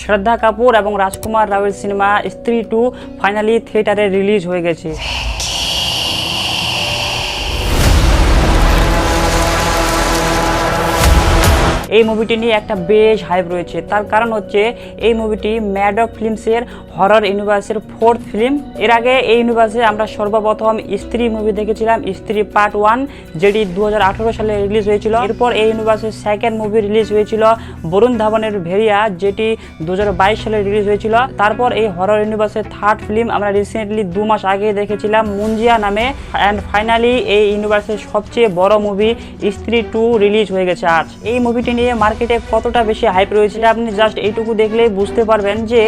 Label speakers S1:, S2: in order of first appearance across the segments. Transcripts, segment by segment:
S1: শ্রদ্ধা কাপুর এবং রাজকুমার রাওয়ের সিনেমা স্ত্রী 2 ফাইনালি থিয়েটারে রিলিজ হয়ে গেছে। এই মুভিটি নিয়ে একটা বেশ হাইপ রয়েছে, তার কারণ হচ্ছে এই মুভিটি ম্যাডক ফিল্মসের হরর ইউনিভার্সের 4th ফিল্ম। এর আগে এই ইউনিভার্সে আমরা সর্বপ্রথম স্ত্রী মুভি দেখেছিলাম, স্ত্রী পার্ট 1, যেটি 2018 সালে রিলিজ হয়েছিল। এরপর এই ইউনিভার্সের সেকেন্ড মুভি রিলিজ হয়েছিল বরুণ ধাবনের ভেরিয়া, যেটি 2022 সালে রিলিজ হয়েছিল। তারপর এই হরর ইউনিভার্সের 3rd ফিল্ম আমরা রিসেন্টলি 2 মাস আগে দেখেছিলাম মুঞ্জিয়া নামে। অ্যান্ড ফাইনালি এই ইউনিভার্সের সবচেয়ে বড় মুভি স্ত্রী 2 রিলিজ হয়ে গেছে আজ। এই মুভিটি নিয়ে মার্কেটে কতটা বেশি হাইপ রয়েছে আপনি জাস্ট এইটুকু দেখলেই বুঝতে পারবেন যে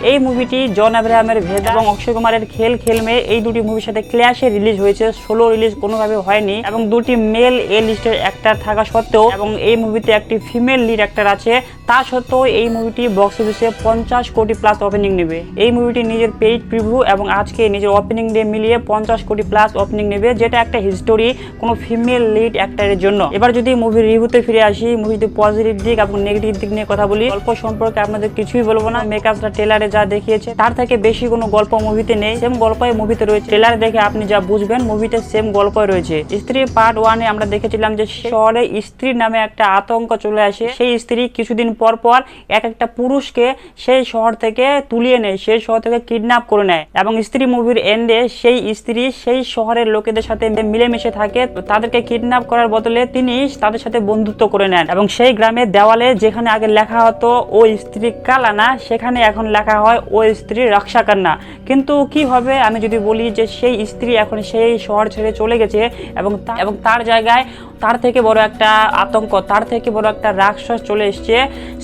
S1: এই মুভিটি জন আব্রাহামের ভেদা এবং অক্ষয় কুমারের খেল মে এই দুটি মুভির সাথে ক্ল্যাশে রিলিজ হয়েছে, সোলো রিলিজ কোনোভাবে হয়নি। এবং দুটি মেল এ লিস্টের অ্যাক্টর থাকা সত্ত্বেও এবং এই মুভিতে একটি ফিমেল লিড অ্যাক্টর আছে, তা সত্ত্বেও এই মুভিটি বক্স অফিসে 50 কোটি প্লাস ওপেনিং নেবে। এই মুভিটি নিজের পেইড প্রিভিউ এবং আজকে নিজের ওপেনিং ডে মিলিয়ে 50 কোটি প্লাস ওপেনিং নেবে, যেটা একটা হিস্টোরি কোনো ফিমেল লিড অ্যাক্টরের জন্য। এবার যদি মুভির রিভিউতে ফিরে আসি, মুভিতে পজিটিভ দিক এবং নেগেটিভ দিক নিয়ে কথা বলি। গল্প সম্পর্কে আপনাদের কিছুই বলবো না, মেকআপটা ট্রেলারে যা দেখিয়েছে তার থেকে বেশি কোনো গল্প মুভিতে নেই, সেম গল্পই মুভিতে রয়েছে। ট্রেলার দেখে আপনি যা বুঝবেন মুভিতে সেম গল্পই রয়েছে। স্ত্রী পার্ট 1-এ আমরা দেখেছিলাম যে শহরে স্ত্রী নামে একটা আতঙ্ক চলে আসে। সেই স্ত্রী কিছুদিন পর পর একটা পুরুষকে সেই শহর থেকে তুলিয়ে নেয়, সেই শহর থেকে কিডন্যাপ করে নেয়। এবং স্ত্রী মুভির এন্ডে সেই স্ত্রী সেই শহরের লোকেদের সাথে মিলেমিশে থাকে, তাদেরকে কিডন্যাপ করার বদলে তিনি তাদের সাথে বন্ধুত্ব করে নেন। এবং সেই গ্রামের দেওয়ালে যেখানে আগে লেখা হতো ও স্ত্রী কালানা, সেখানে এখন লেখা হয় ও স্ত্রী রক্ষা কান্না। কিন্তু কি হবে আমি যদি বলি যে সেই স্ত্রী এখন সেই শহর ছেড়ে চলে গেছে এবং তার জায়গায় তার থেকে বড় একটা আতঙ্ক, তার থেকে বড় একটা রাক্ষস চলে এসছে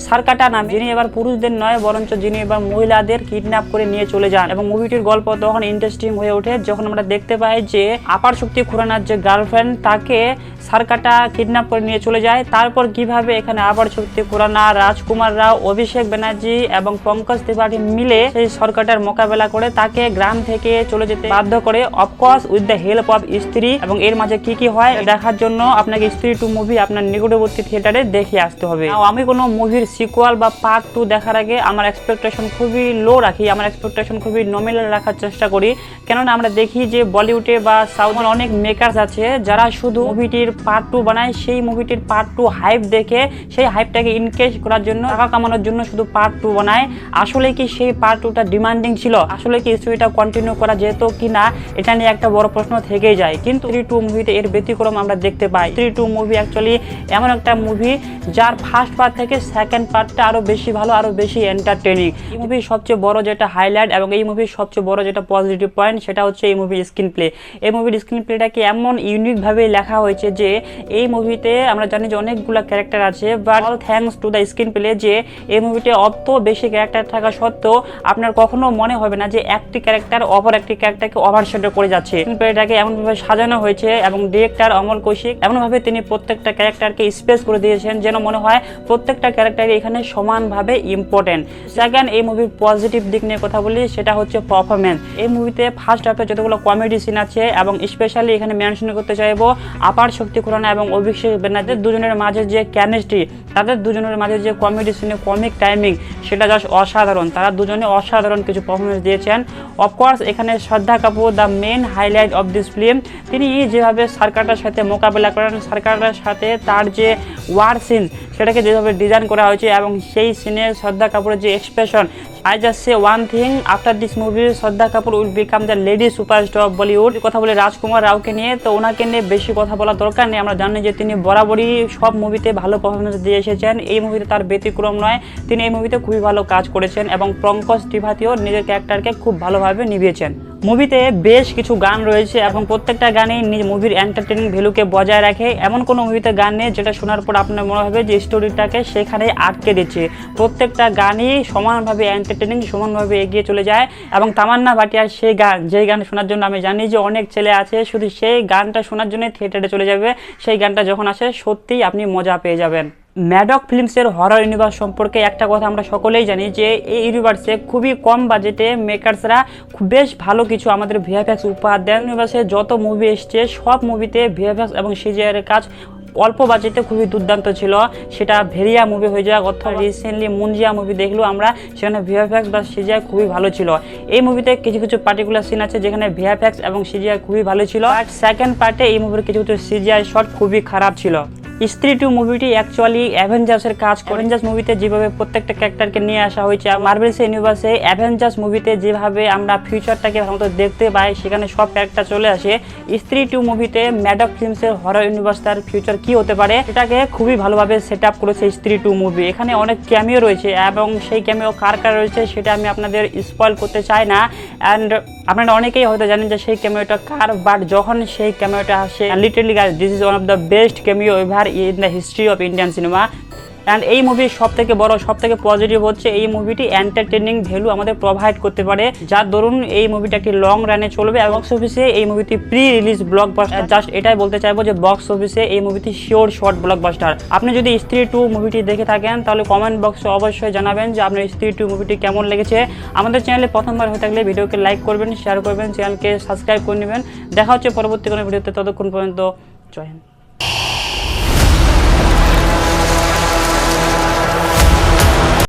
S1: সারকাটা নাম, যিনি এবার পুরুষদের নয় বরঞ্চ যিনি এবার মহিলাদের কিডন্যাপ করে নিয়ে চলে যান। এবং মুভিটির গল্প তখন ইন্টারেস্টিং হয়ে ওঠে যখন আমরা দেখতে পাই যে আপার শক্তি খুরানার যে গার্লফ্রেন্ড তাকে সারকাটা কিডন্যাপ করে নিয়ে চলে যায়। তারপর কিভাবে এখানে আপার শক্তি খুরানা, রাজকুমার রাও, অভিষেক ব্যানার্জি এবং পঙ্কজ ত্রিপাঠী মিলে সেই সরকারটার মোকাবেলা করে তাকে গ্রাম থেকে চলে যেতে বাধ্য করে, of course with the help of স্ত্রী। এবং এর মাঝে কি হয় দেখার জন্য আপনাকে স্ত্রী 2 মুভি আপনার নিকটবর্তী থিয়েটারে দেখে আসতে হবে। আমি কোনো মুভির সিকুয়াল বা পার্ট 2 দেখার আগে আমার এক্সপেকটেশন খুবই লো রাখি, আমার এক্সপেকটেশন খুবই নমিনাল রাখার চেষ্টা করি। কেননা আমরা দেখি যে বলিউডে বা সাউথে অনেক মেকার্স আছে যারা শুধু মুভিটির পার্ট 2 বানায়, সেই মুভিটির পার্ট 2 হাইপ দেখে সেই হাইপটাকে ইনকেজ করার জন্য, টাকা কামানোর জন্য শুধু পার্ট 2 বানায়। আসলে কি সেই পার্ট 2টা ডিমান্ডিং ছিল, আসলে কি স্টোরিটা কন্টিনিউ করা যেত কি না, এটা নিয়ে একটা বড় প্রশ্ন থেকেই যায়। কিন্তু স্ত্রী 2 মুভিতে এর ব্যতিক্রম আমরা দেখতে পাই। স্ত্রী 2 মুভি অ্যাকচুয়ালি এমন একটা মুভি যার ফার্স্ট পার্ট থেকে সেকেন্ড পার্টটা আরো বেশি ভালো, আরো বেশি এন্টারটেইনিং। এই মুভির সবচেয়ে বড় যেটা হাইলাইট এবং এই মুভির সবচেয়ে বড় যেটা পজিটিভ পয়েন্ট সেটা হচ্ছে এই মুভির স্ক্রিন প্লে। এই মুভির স্ক্রিন প্লেটাকে এমন ইউনিকভাবে লেখা হয়েছে যে এই মুভিতে আমরা জানি যে অনেকগুলো ক্যারেক্টার আছে, but all thanks to the screen play যে এই মুভিতে অত বেশি ক্যারেক্টার থাকা সত্ত্বেও আপনার কখনো মনে হবে না যে একটি ক্যারেক্টার অপর একটি ক্যারেক্টারকে ওভারশ্যাডো করে যাচ্ছে। স্ক্রিন প্লেটাকে এমনভাবে সাজানো হয়েছে এবং ডিরেক্টর অমল কৌশিক এমনভাবে তিনি প্রত্যেকটা ক্যারেক্টারকে স্পেস করে দিয়েছেন যেন মনে হয় প্রত্যেকটা ক্যারেক্টারই এখানে সমানভাবে ইম্পর্টেন্ট। সেকেন্ড, এই মুভির পজিটিভ দিক নিয়ে কথা বলি, সেটা হচ্ছে পারফরমেন্স। এই মুভিতে ফার্স্ট হাফে যতগুলো কমেডি সিন আছে এবং স্পেশালি এখানে মেনশন করতে চাইবো আপার শক্তি খুরানা এবং অভিষেক ব্যানার্জি দুজনের মাঝে যে কেমিস্ট্রি, তাদের দুজনের মাঝে যে কমেডি সিনে কমিক টাইমিং, সেটা জাস্ট অসাধারণ। তারা দুজনে অসাধারণ কিছু পারফরমেন্স দিয়েছেন। অফকোর্স এখানে Shraddha Kapoor the main highlight of this film. তিনি যেভাবে সরকারটার সাথে মোকাবেলা করেন, সরকারটার সাথে তার যে ওয়ার সিন সেটাকে যেভাবে ডিজাইন করা হয়েছে এবং সেই সিনে শ্রদ্ধা কাপুরের যে expression, I just say one thing, after this movie শ্রদ্ধা Kapoor will become the lady superstar of Bollywood। কথা বলে রাজকুমার রাওকে নিয়ে, তো ওনাকে নিয়ে বেশি কথা বলা দরকার নেই। আমরা জানি যে তিনি বরাবরই সব মুভিতে ভালো পারফরমেন্স দিয়ে এসেছেন, এই মুভিতে তার ব্যতিক্রম নয়। তিনি এই মুভিতে খুবই ভালো কাজ করেছেন এবং পঙ্কজ ত্রিপাঠীও নিজের ক্যারেক্টারকে খুব ভালোভাবে নিভিয়েছেন। মুভিতে বেশ কিছু গান রয়েছে এবং প্রত্যেকটা গানেই মুভির এন্টারটেইনিং ভ্যালুকে বজায় রাখে। এমন কোনো মুভিতে গান নেই যেটা শোনার পর আপনার মনে হবে যে স্টোরিটাকে সেখানে আটকে দিচ্ছে। প্রত্যেকটা গানই সমানভাবে এন্টারটেইনিং, সমানভাবে এগিয়ে চলে যায়। এবং তামান্না ভাটিয়ার সেই গান, যেই গান শোনার জন্য আমি জানি যে অনেক ছেলে আছে শুধু সেই গানটা শোনার জন্য থিয়েটারে চলে যাবে, সেই গানটা যখন আসে সত্যিই আপনি মজা পেয়ে যাবেন। ম্যাডক ফিল্মসের হরর ইউনিভার্স সম্পর্কে একটা কথা আমরা সকলেই জানি যে এই ইউনিভার্সে খুবই কম বাজেটে মেকার্সরা বেশ ভালো কিছু আমাদের ভিএফএক্স উপহার দেন। ইউনিভার্সে যত মুভি এসছে সব মুভিতে ভিএফএক্স এবং সিজিআই এর কাজ অল্প বাজেটে খুবই দুর্দান্ত ছিল। সেটা ভেরিয়া মুভি হয়ে যাক অথবা রিসেন্টলি মুনজিয়া মুভি দেখলেও আমরা, সেখানে ভিএফএক্স বা সিজিআই খুবই ভালো ছিল। এই মুভিতে কিছু কিছু পার্টিকুলার সিন আছে যেখানে ভিএফএক্স এবং সিজিআই খুবই ভালো ছিল, আর সেকেন্ড পার্টে এই মুভির কিছু কিছু সিজিআই শট খুবই খারাপ ছিল। স্ত্রী 2 মুভিটি অ্যাকচুয়ালি অ্যাভেঞ্জার্সের কাজ। অ্যাভেঞ্জার্স মুভিতে যেভাবে প্রত্যেকটা ক্যারেক্টারকে নিয়ে আসা হয়েছে, মার্ভেলস ইউনিভার্সে অ্যাভেঞ্জার্স মুভিতে যেভাবে আমরা ফিউচারটাকে ভালো দেখতে পাই, সেখানে সব ক্যারেক্টার চলে আসে। স্ত্রী 2 মুভিতে ম্যাডক ফিল্মসের হরর ইউনিভার্স তার ফিউচার কি হতে পারে সেটাকে খুবই ভালোভাবে সেট আপ করেছে স্ত্রী 2 মুভি। এখানে অনেক ক্যামিও রয়েছে এবং সেই ক্যামিও কার কার রয়েছে সেটা আমি আপনাদের স্পয়েল করতে চাই না। অ্যান্ড আপনারা অনেকেই হয়তো জানেন যে সেই ক্যামিওটা কার, বাট যখন সেই ক্যামিওটা আসে, literally guys this is one of the best cameo ever in the history of Indian cinema. And এই মুভির সব থেকে বড়, সব থেকে পজিটিভ হচ্ছে এই মুভিটি এন্টারটেনিং ভ্যালু আমাদের প্রোভাইড করতে পারে, যার দরুন এই মুভিটা একটি লং রানে চলবে। এবং বক্স অফিসে এই মুভিটি প্রি রিলিজ ব্লকবাস্টার। জাস্ট এটাই বলতে চাইবো যে বক্স অফিসে এই মুভিটি শিওর শর্ট ব্লকবাস্টার। আপনি যদি স্ত্রী 2 মুভিটি দেখে থাকেন তাহলে কমেন্ট বক্সে অবশ্যই জানাবেন যে আপনার স্ত্রী 2 মুভিটি কেমন লেগেছে। আমাদের চ্যানেলে প্রথমবার হয়ে থাকলে ভিডিওকে লাইক করবেন, শেয়ার করবেন, চ্যানেলকে সাবস্ক্রাইব করে নেবেন। দেখা হচ্ছে পরবর্তী কোনো ভিডিওতে, ততক্ষণ পর্যন্ত জয় হিন্দ।